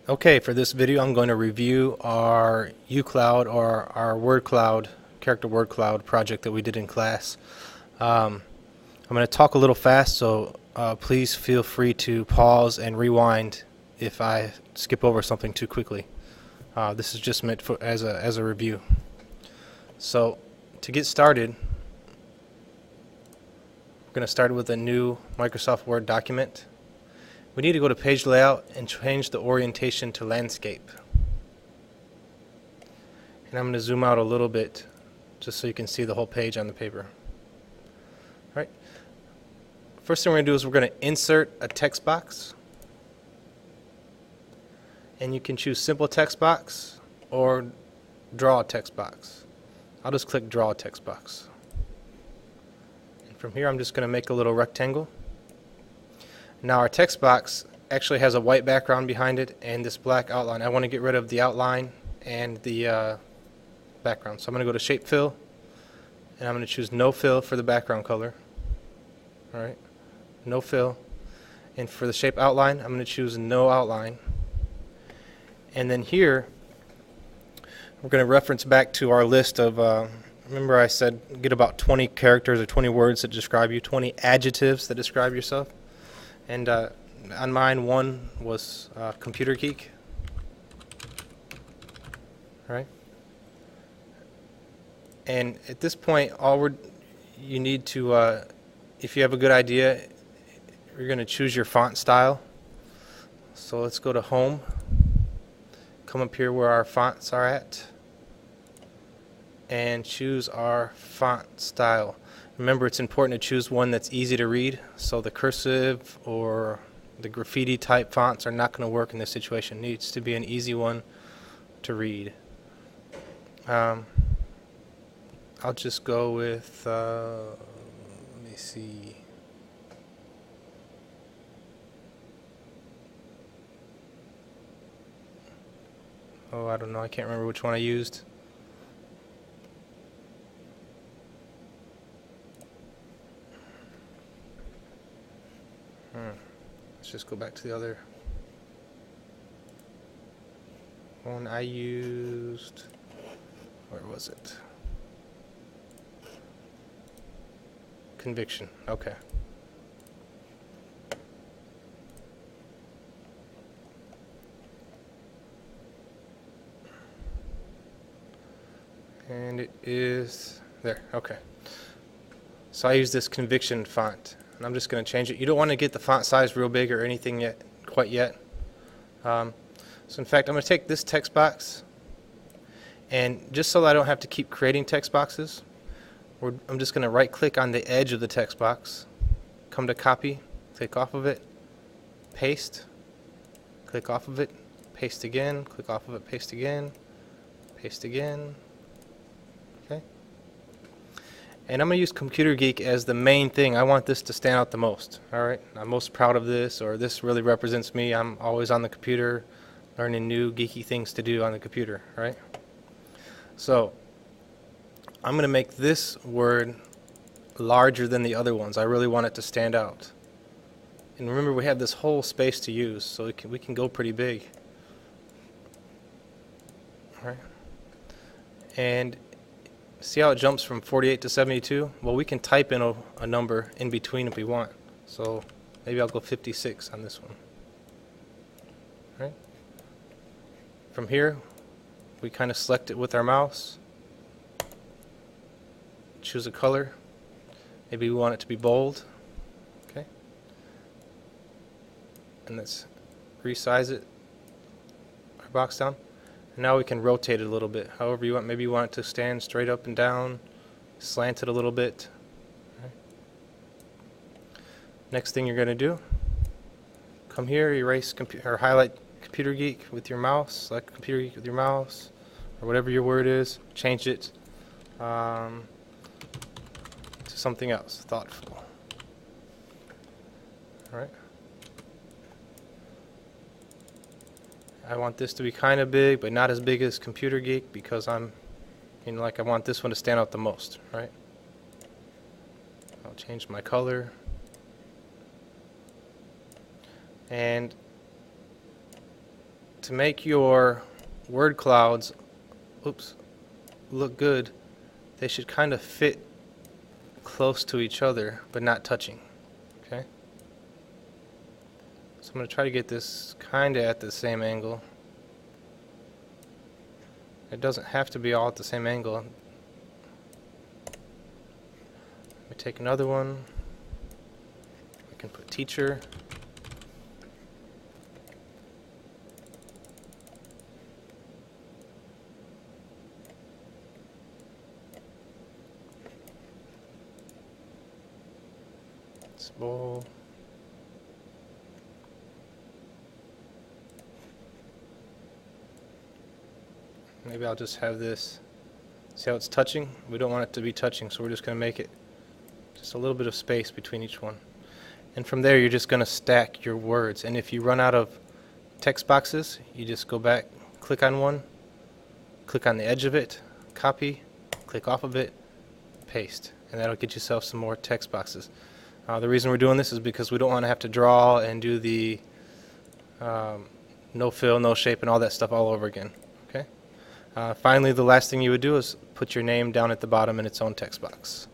Okay, for this video I'm going to review our uCloud or our word cloud, character word cloud project that we did in class. I'm going to talk a little fast, so please feel free to pause and rewind if I skip over something too quickly. This is just meant for as a review. So to get started, we're going to start with a new Microsoft Word document. We need to go to page layout and change the orientation to landscape. And I'm going to zoom out a little bit just so you can see the whole page on the paper. All right. First thing we're going to do is we're going to insert a text box. And you can choose simple text box or draw a text box. I'll just click draw a text box. And from here I'm just going to make a little rectangle. Now our text box actually has a white background behind it and this black outline. I want to get rid of the outline and the background. So I'm going to go to Shape Fill and I'm going to choose No Fill for the background color. Alright, No Fill. And for the shape outline, I'm going to choose No Outline. And then here, we're going to reference back to our list of, remember I said get about 20 characters or 20 words that describe you, 20 adjectives that describe yourself. And on mine, one was computer geek. All right. And at this point, you need to, if you have a good idea, you're going to choose your font style. So let's go to Home. Come up here where our fonts are at, and choose our font style. Remember, it's important to choose one that's easy to read, so the cursive or the graffiti type fonts are not going to work in this situation. It needs to be an easy one to read. I'll just go with, let me see. Oh, I don't know, I can't remember which one I used. Let's just go back to the other one I used. Where was it? Conviction. Okay. And it is there. Okay. So I use this Conviction font. And I'm just going to change it. You don't want to get the font size real big or anything yet, quite yet. So in fact, I'm going to take this text box, and just so that I don't have to keep creating text boxes, I'm just going to right click on the edge of the text box, come to copy, click off of it, paste, click off of it, paste again, click off of it, paste again, paste again. Okay. And I'm going to use Computer Geek as the main thing. I want this to stand out the most. Alright, I'm most proud of this, or this really represents me. I'm always on the computer learning new geeky things to do on the computer. Right? So I'm going to make this word larger than the other ones. I really want it to stand out. And remember, we have this whole space to use, so we can go pretty big. Alright. And see how it jumps from 48 to 72? Well, we can type in a number in between if we want. So maybe I'll go 56 on this one. Right? From here, we kind of select it with our mouse. Choose a color. Maybe we want it to be bold. Okay. And let's resize it, our box down. Now we can rotate it a little bit, however you want. Maybe you want it to stand straight up and down, slant it a little bit. Okay. Next thing you're going to do, come here, erase or highlight Computer Geek with your mouse, select Computer Geek with your mouse, or whatever your word is, change it to something else, thoughtful. Alright. I want this to be kind of big, but not as big as Computer Geek because I want this one to stand out the most, right? I'll change my color. And to make your word clouds look good, they should kind of fit close to each other but not touching. Okay? So I'm going to try to get this kind of at the same angle. It doesn't have to be all at the same angle. Let me take another one. We can put teacher. Bowl. Maybe I'll just have this. See how it's touching? We don't want it to be touching, so we're just going to make it just a little bit of space between each one. And from there, you're just going to stack your words. And if you run out of text boxes, you just go back, click on one, click on the edge of it, copy, click off of it, paste. And that'll get yourself some more text boxes. The reason we're doing this is because we don't want to have to draw and do the no fill, no shape, and all that stuff all over again. Okay. Finally, the last thing you would do is put your name down at the bottom in its own text box.